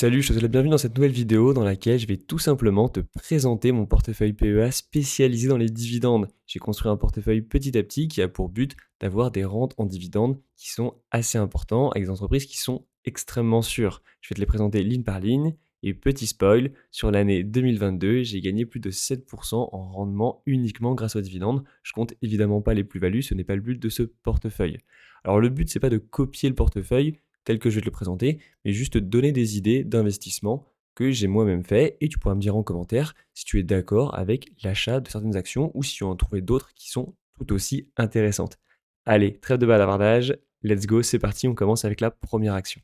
Salut, je te souhaite la bienvenue dans cette nouvelle vidéo dans laquelle je vais tout simplement te présenter mon portefeuille PEA spécialisé dans les dividendes. J'ai construit un portefeuille petit à petit qui a pour but d'avoir des rentes en dividendes qui sont assez importants avec des entreprises qui sont extrêmement sûres. Je vais te les présenter ligne par ligne et petit spoil, sur l'année 2022, j'ai gagné plus de 7% en rendement uniquement grâce aux dividendes. Je compte évidemment pas les plus-values, ce n'est pas le but de ce portefeuille. Alors le but, c'est pas de copier le portefeuille tel que je vais te le présenter, mais juste te donner des idées d'investissement que j'ai moi-même fait et tu pourras me dire en commentaire si tu es d'accord avec l'achat de certaines actions ou si tu en as trouvé d'autres qui sont tout aussi intéressantes. Allez, trêve de bavardage, let's go, c'est parti, on commence avec la première action.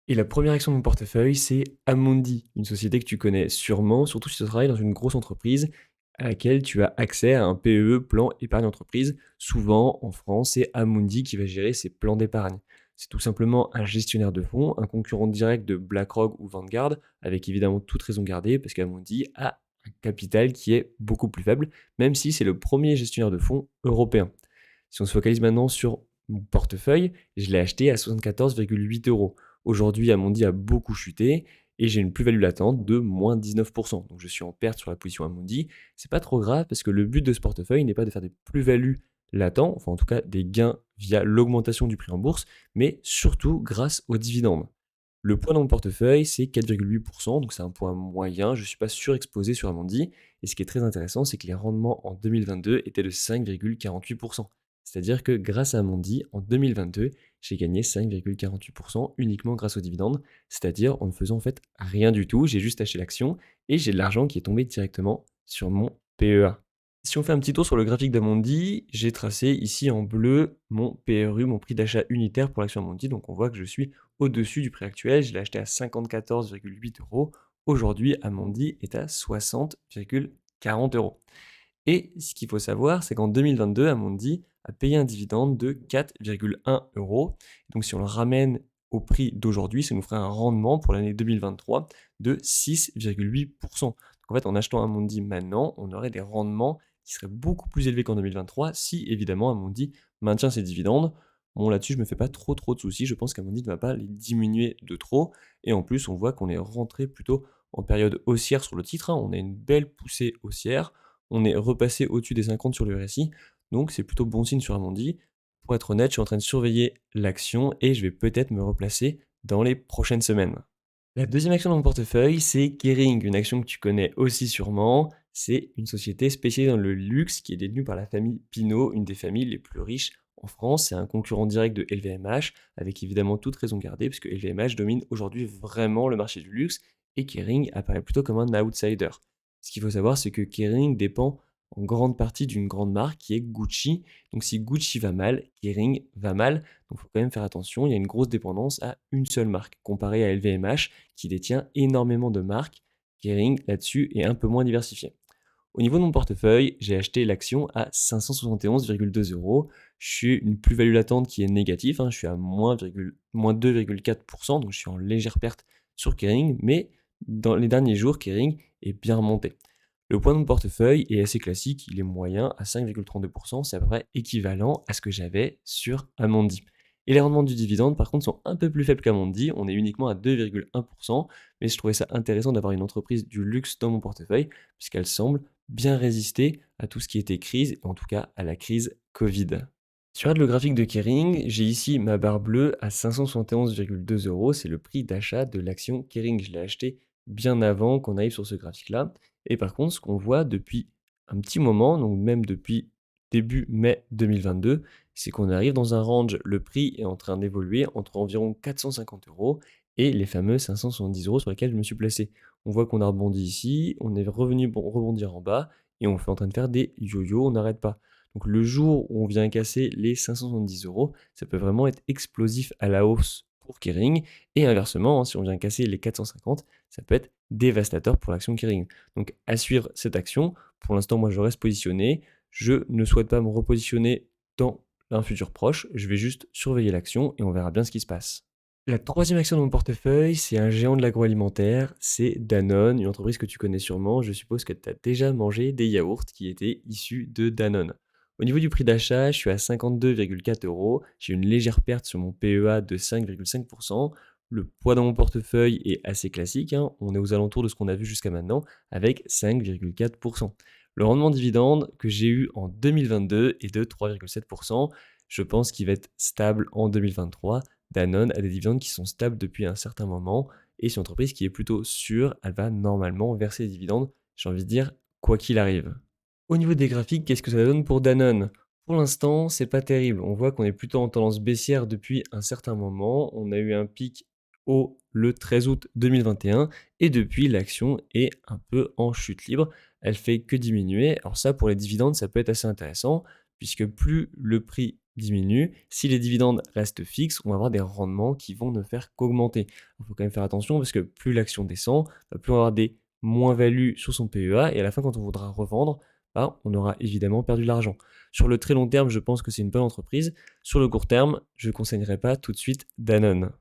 Et la première action de mon portefeuille, c'est Amundi, une société que tu connais sûrement, surtout si tu travailles dans une grosse entreprise à laquelle tu as accès à un PEE, plan épargne entreprise. Souvent, en France, c'est Amundi qui va gérer ces plans d'épargne. C'est tout simplement un gestionnaire de fonds, un concurrent direct de BlackRock ou Vanguard, avec évidemment toute raison gardée, parce qu'Amundi a un capital qui est beaucoup plus faible, même si c'est le premier gestionnaire de fonds européen. Si on se focalise maintenant sur mon portefeuille, je l'ai acheté à 74,8 euros. Aujourd'hui, Amundi a beaucoup chuté et j'ai une plus-value latente de moins 19%. Donc je suis en perte sur la position Amundi. C'est pas trop grave parce que le but de ce portefeuille n'est pas de faire des plus-values latentes, enfin en tout cas des gains via l'augmentation du prix en bourse, mais surtout grâce aux dividendes. Le poids dans mon portefeuille, c'est 4,8%, donc c'est un poids moyen. Je ne suis pas surexposé sur Amundi. Et ce qui est très intéressant, c'est que les rendements en 2022 étaient de 5,48%. C'est-à-dire que grâce à Amundi, en 2022, j'ai gagné 5,48% uniquement grâce aux dividendes, c'est-à-dire en ne faisant en fait rien du tout. J'ai juste acheté l'action et j'ai de l'argent qui est tombé directement sur mon PEA. Si on fait un petit tour sur le graphique d'Amundi, j'ai tracé ici en bleu mon PRU, mon prix d'achat unitaire pour l'action Amundi. Donc on voit que je suis au-dessus du prix actuel. Je l'ai acheté à 54,8 euros. Aujourd'hui, Amundi est à 60,40 euros. Et ce qu'il faut savoir, c'est qu'en 2022, Amundi a payé un dividende de 4,1 euros. Donc si on le ramène au prix d'aujourd'hui, ça nous ferait un rendement pour l'année 2023 de 6,8%. Donc en fait, en achetant Amundi maintenant, on aurait des rendements qui seraient beaucoup plus élevés qu'en 2023 si évidemment Amundi maintient ses dividendes. Bon, là-dessus, je me fais pas trop de soucis. Je pense qu'Amundi ne va pas les diminuer de trop. Et en plus, on voit qu'on est rentré plutôt en période haussière sur le titre, hein. On a une belle poussée haussière. On est repassé au-dessus des 50 sur le RSI. Donc, c'est plutôt bon signe sur Amundi. Pour être honnête, je suis en train de surveiller l'action et je vais peut-être me replacer dans les prochaines semaines. La deuxième action dans mon portefeuille, c'est Kering, une action que tu connais aussi sûrement. C'est une société spécialisée dans le luxe qui est détenue par la famille Pinault, une des familles les plus riches en France. C'est un concurrent direct de LVMH, avec évidemment toute raison gardée, puisque LVMH domine aujourd'hui vraiment le marché du luxe et Kering apparaît plutôt comme un outsider. Ce qu'il faut savoir, c'est que Kering dépend en grande partie d'une grande marque qui est Gucci. Donc si Gucci va mal, Kering va mal. Donc il faut quand même faire attention, il y a une grosse dépendance à une seule marque, comparée à LVMH qui détient énormément de marques. Kering là-dessus est un peu moins diversifié. Au niveau de mon portefeuille, j'ai acheté l'action à 571,2 euros. Je suis une plus-value latente qui est négative, hein, je suis à moins 2,4%, donc je suis en légère perte sur Kering, mais dans les derniers jours, Kering est bien remonté. Le point de mon portefeuille est assez classique, il est moyen à 5,32%, c'est à peu près équivalent à ce que j'avais sur Amundi. Et les rendements du dividende, par contre, sont un peu plus faibles qu'Amundi, on est uniquement à 2,1%, mais je trouvais ça intéressant d'avoir une entreprise du luxe dans mon portefeuille, puisqu'elle semble bien résister à tout ce qui était crise, et en tout cas à la crise Covid. Si tu regardes le graphique de Kering, j'ai ici ma barre bleue à 571,2 euros, c'est le prix d'achat de l'action Kering. Je l'ai acheté bien avant qu'on arrive sur ce graphique-là. Et par contre, ce qu'on voit depuis un petit moment, donc même depuis début mai 2022, c'est qu'on arrive dans un range, le prix est en train d'évoluer entre environ 450 euros et les fameux 570 euros sur lesquels je me suis placé. On voit qu'on a rebondi ici, on est revenu rebondir en bas et on fait en train de faire des yo-yo, on n'arrête pas. Donc le jour où on vient casser les 570 euros, ça peut vraiment être explosif à la hausse pour Kering. Et inversement, hein, si on vient casser les 450, ça peut être dévastateur pour l'action Kering. Donc à suivre cette action. Pour l'instant, moi je reste positionné. Je ne souhaite pas me repositionner dans un futur proche. Je vais juste surveiller l'action et on verra bien ce qui se passe. La troisième action de mon portefeuille, c'est un géant de l'agroalimentaire, c'est Danone, une entreprise que tu connais sûrement. Je suppose que tu as déjà mangé des yaourts qui étaient issus de Danone. Au niveau du prix d'achat, je suis à 52,4 euros. J'ai une légère perte sur mon PEA de 5,5%. Le poids dans mon portefeuille est assez classique, hein. On est aux alentours de ce qu'on a vu jusqu'à maintenant, avec 5,4%. Le rendement dividende que j'ai eu en 2022 est de 3,7%. Je pense qu'il va être stable en 2023. Danone a des dividendes qui sont stables depuis un certain moment et c'est une entreprise qui est plutôt sûre, elle va normalement verser des dividendes, j'ai envie de dire, quoi qu'il arrive. Au niveau des graphiques, qu'est-ce que ça donne pour Danone? Pour l'instant, c'est pas terrible. On voit qu'on est plutôt en tendance baissière depuis un certain moment. On a eu un pic au le 13 août 2021 et depuis l'action est un peu en chute libre. Elle fait que diminuer. Alors ça, pour les dividendes, ça peut être assez intéressant puisque plus le prix diminue, si les dividendes restent fixes, on va avoir des rendements qui vont ne faire qu'augmenter. Il faut quand même faire attention parce que plus l'action descend, plus on va avoir des moins-values sur son PEA et à la fin, quand on voudra revendre, on aura évidemment perdu de l'argent. Sur le très long terme, je pense que c'est une bonne entreprise. Sur le court terme, je ne conseillerais pas tout de suite Danone.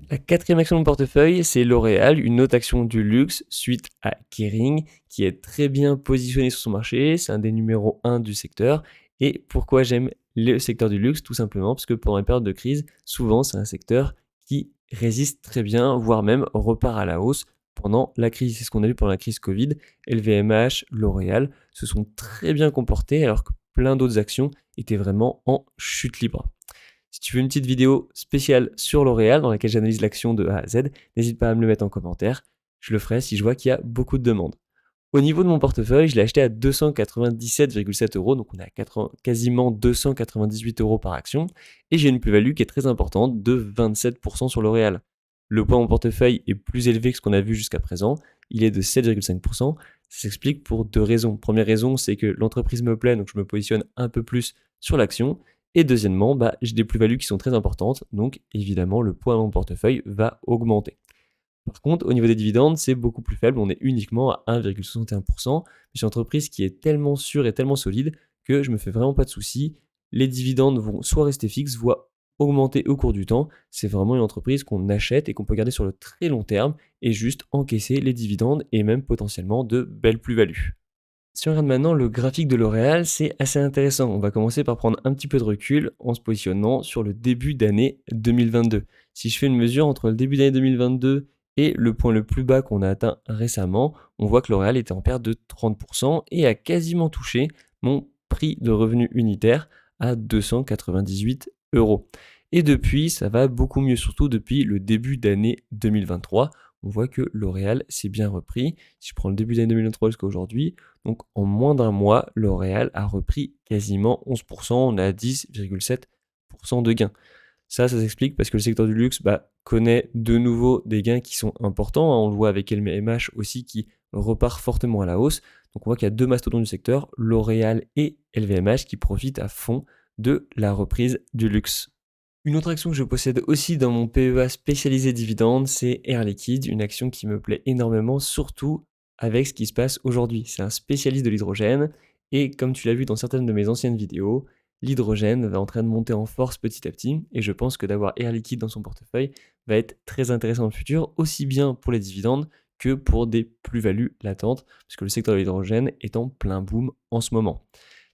La quatrième action de mon portefeuille, c'est L'Oréal, une autre action du luxe suite à Kering, qui est très bien positionnée sur son marché. C'est un des numéros 1 du secteur. Et pourquoi j'aime le secteur du luxe? Tout simplement parce que pendant les périodes de crise, souvent c'est un secteur qui résiste très bien, voire même repart à la hausse pendant la crise. C'est ce qu'on a vu pendant la crise Covid. LVMH, L'Oréal se sont très bien comportés alors que plein d'autres actions étaient vraiment en chute libre. Si tu veux une petite vidéo spéciale sur L'Oréal dans laquelle j'analyse l'action de A à Z, n'hésite pas à me le mettre en commentaire. Je le ferai si je vois qu'il y a beaucoup de demandes. Au niveau de mon portefeuille, je l'ai acheté à 297,7 euros, donc on est à quasiment 298 euros par action, et j'ai une plus-value qui est très importante de 27% sur L'Oréal. Le poids de mon portefeuille est plus élevé que ce qu'on a vu jusqu'à présent, il est de 7,5%. Ça s'explique pour deux raisons. Première raison, c'est que l'entreprise me plaît, donc je me positionne un peu plus sur l'action. Et deuxièmement, j'ai des plus-values qui sont très importantes, donc évidemment le poids de mon portefeuille va augmenter. Par contre, au niveau des dividendes, c'est beaucoup plus faible, on est uniquement à 1,61%. C'est une entreprise qui est tellement sûre et tellement solide que je me fais vraiment pas de soucis. Les dividendes vont soit rester fixes, soit augmenter au cours du temps. C'est vraiment une entreprise qu'on achète et qu'on peut garder sur le très long terme et juste encaisser les dividendes et même potentiellement de belles plus-values. Si on regarde maintenant le graphique de L'Oréal, c'est assez intéressant. On va commencer par prendre un petit peu de recul en se positionnant sur le début d'année 2022. Si je fais une mesure entre le début d'année 2022 et le point le plus bas qu'on a atteint récemment, on voit que L'Oréal était en perte de 30% et a quasiment touché mon prix de revenu unitaire à 298 euros. Et depuis, ça va beaucoup mieux, surtout depuis le début d'année 2023. On voit que L'Oréal s'est bien repris. Si je prends le début d'année 2023 jusqu'à aujourd'hui, donc en moins d'un mois, L'Oréal a repris quasiment 11%, on a 10,7% de gains. Ça s'explique parce que le secteur du luxe connaît de nouveau des gains qui sont importants, hein. On le voit avec LVMH aussi qui repart fortement à la hausse. Donc on voit qu'il y a deux mastodontes du secteur, L'Oréal et LVMH, qui profitent à fond de la reprise du luxe. Une autre action que je possède aussi dans mon PEA spécialisé dividendes, c'est Air Liquide, une action qui me plaît énormément, surtout avec ce qui se passe aujourd'hui. C'est un spécialiste de l'hydrogène et comme tu l'as vu dans certaines de mes anciennes vidéos, l'hydrogène va en train de monter en force petit à petit et je pense que d'avoir Air Liquide dans son portefeuille va être très intéressant dans le futur, aussi bien pour les dividendes que pour des plus-values latentes, parce que le secteur de l'hydrogène est en plein boom en ce moment.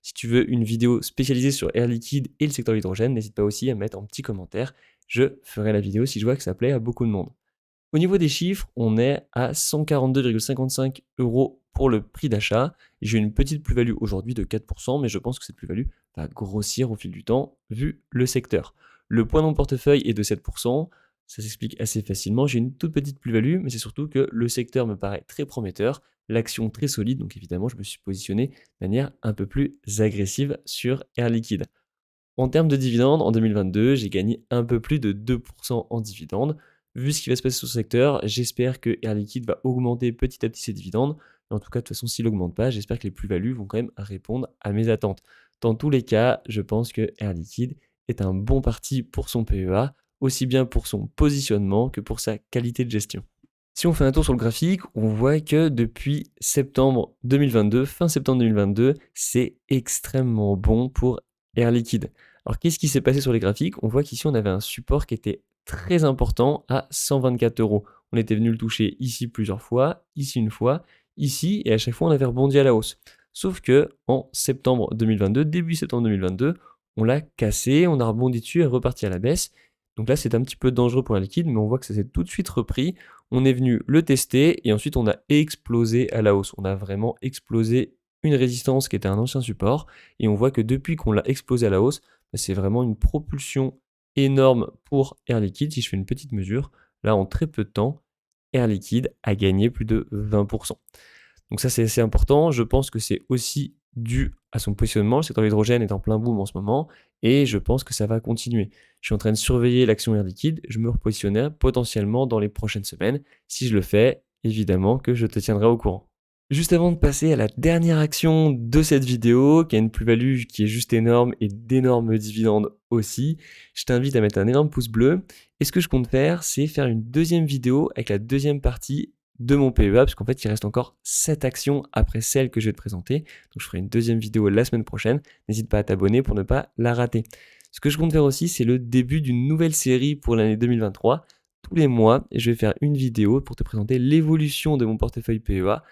Si tu veux une vidéo spécialisée sur Air Liquide et le secteur de l'hydrogène, n'hésite pas aussi à mettre en petit commentaire. Je ferai la vidéo si je vois que ça plaît à beaucoup de monde. Au niveau des chiffres, on est à 142,55 euros pour le prix d'achat. J'ai une petite plus-value aujourd'hui de 4%, mais je pense que cette plus-value va grossir au fil du temps vu le secteur. Le poids de mon portefeuille est de 7%. Ça s'explique assez facilement. J'ai une toute petite plus-value, mais c'est surtout que le secteur me paraît très prometteur, l'action très solide, donc évidemment, je me suis positionné de manière un peu plus agressive sur Air Liquide. En termes de dividendes, en 2022, j'ai gagné un peu plus de 2% en dividendes. Vu ce qui va se passer sur ce secteur, j'espère que Air Liquide va augmenter petit à petit ses dividendes. Mais en tout cas, de toute façon, s'il n'augmente pas, j'espère que les plus-values vont quand même répondre à mes attentes. Dans tous les cas, je pense que Air Liquide est un bon parti pour son PEA, aussi bien pour son positionnement que pour sa qualité de gestion. Si on fait un tour sur le graphique, on voit que depuis septembre 2022, fin septembre 2022, c'est extrêmement bon pour Air Liquide. Alors qu'est-ce qui s'est passé sur les graphiques? On voit qu'ici on avait un support qui était très important à 124 euros. On était venu le toucher ici plusieurs fois, ici une fois, ici, et à chaque fois on avait rebondi à la hausse. Sauf que en septembre 2022, début septembre 2022, on l'a cassé, on a rebondi dessus et reparti à la baisse. Donc là, c'est un petit peu dangereux pour un liquide, mais on voit que ça s'est tout de suite repris. On est venu le tester et ensuite on a explosé à la hausse. On a vraiment explosé une résistance qui était un ancien support et on voit que depuis qu'on l'a explosé à la hausse, c'est vraiment une propulsion énorme pour Air Liquide. Si je fais une petite mesure, là en très peu de temps, Air Liquide a gagné plus de 20%. Donc ça, c'est assez important. Je pense que c'est aussi dû à son positionnement. Le secteur de l'hydrogène est en plein boom en ce moment et je pense que ça va continuer. Je suis en train de surveiller l'action Air Liquide. Je me repositionnerai potentiellement dans les prochaines semaines. Si je le fais, évidemment que je te tiendrai au courant. Juste avant de passer à la dernière action de cette vidéo, qui a une plus-value qui est juste énorme et d'énormes dividendes aussi, je t'invite à mettre un énorme pouce bleu. Et ce que je compte faire, c'est faire une deuxième vidéo avec la deuxième partie de mon PEA, parce qu'en fait, il reste encore 7 actions après celle que je vais te présenter. Donc, je ferai une deuxième vidéo la semaine prochaine. N'hésite pas à t'abonner pour ne pas la rater. Ce que je compte faire aussi, c'est le début d'une nouvelle série pour l'année 2023. Tous les mois, je vais faire une vidéo pour te présenter l'évolution de mon portefeuille PEA.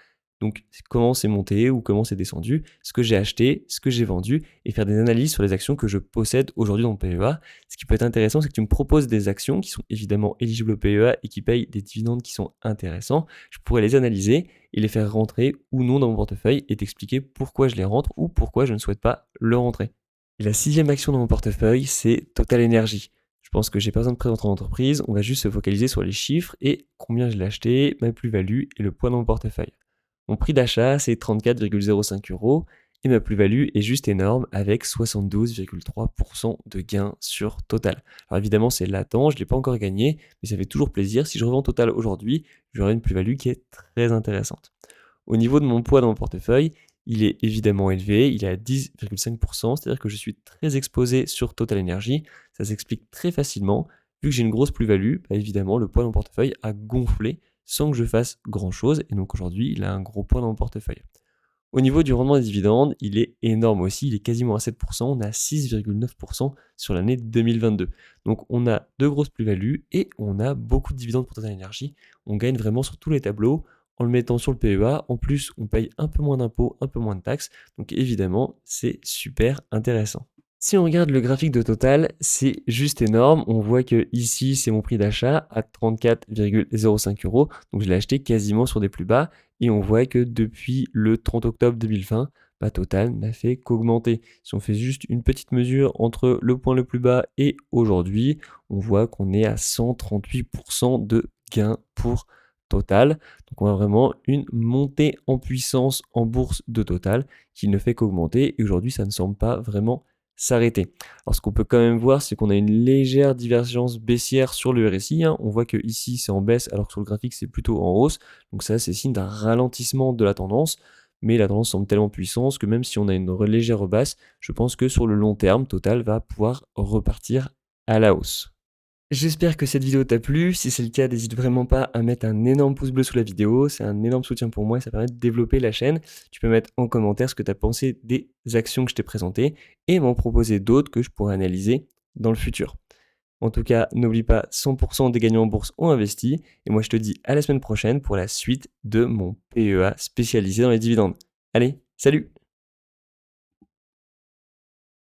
Donc, comment c'est monté ou comment c'est descendu, ce que j'ai acheté, ce que j'ai vendu, et faire des analyses sur les actions que je possède aujourd'hui dans le PEA. Ce qui peut être intéressant, c'est que tu me proposes des actions qui sont évidemment éligibles au PEA et qui payent des dividendes qui sont intéressants. Je pourrais les analyser et les faire rentrer ou non dans mon portefeuille et t'expliquer pourquoi je les rentre ou pourquoi je ne souhaite pas le rentrer. Et la sixième action dans mon portefeuille, c'est Total Energy. Je pense que j'ai pas besoin de présenter en entreprise, on va juste se focaliser sur les chiffres et combien je l'ai acheté, ma plus-value et le poids dans mon portefeuille. Mon prix d'achat, c'est 34,05 euros et ma plus-value est juste énorme avec 72,3% de gain sur Total. Alors évidemment, c'est latent, je ne l'ai pas encore gagné, mais ça fait toujours plaisir. Si je revends Total aujourd'hui, j'aurai une plus-value qui est très intéressante. Au niveau de mon poids dans mon portefeuille, il est évidemment élevé, il est à 10,5%, c'est-à-dire que je suis très exposé sur Total Energy. Ça s'explique très facilement. Vu que j'ai une grosse plus-value, évidemment, le poids dans mon portefeuille a gonflé sans que je fasse grand-chose. Et donc aujourd'hui, il a un gros poids dans mon portefeuille. Au niveau du rendement des dividendes, il est énorme aussi, il est quasiment à 7%, on est à 6,9% sur l'année 2022. Donc on a deux grosses plus-values et on a beaucoup de dividendes pour Total Energy. On gagne vraiment sur tous les tableaux en le mettant sur le PEA. En plus, on paye un peu moins d'impôts, un peu moins de taxes. Donc évidemment, c'est super intéressant. Si on regarde le graphique de Total, c'est juste énorme. On voit que ici, c'est mon prix d'achat à 34,05 euros. Donc je l'ai acheté quasiment sur des plus bas. Et on voit que depuis le 30 octobre 2020, Total n'a fait qu'augmenter. Si on fait juste une petite mesure entre le point le plus bas et aujourd'hui, on voit qu'on est à 138% de gain pour Total. Donc on a vraiment une montée en puissance en bourse de Total qui ne fait qu'augmenter. Et aujourd'hui, ça ne semble pas vraiment s'arrêter. Alors ce qu'on peut quand même voir, c'est qu'on a une légère divergence baissière sur le RSI. On voit que ici c'est en baisse alors que sur le graphique c'est plutôt en hausse. Donc ça c'est signe d'un ralentissement de la tendance. Mais la tendance semble tellement puissante que même si on a une légère rebasse, je pense que sur le long terme, Total va pouvoir repartir à la hausse. J'espère que cette vidéo t'a plu. Si c'est le cas, n'hésite vraiment pas à mettre un énorme pouce bleu sous la vidéo. C'est un énorme soutien pour moi et ça permet de développer la chaîne. Tu peux mettre en commentaire ce que tu as pensé des actions que je t'ai présentées et m'en proposer d'autres que je pourrais analyser dans le futur. En tout cas, n'oublie pas, 100% des gagnants en bourse ont investi. Et moi, je te dis à la semaine prochaine pour la suite de mon PEA spécialisé dans les dividendes. Allez, salut!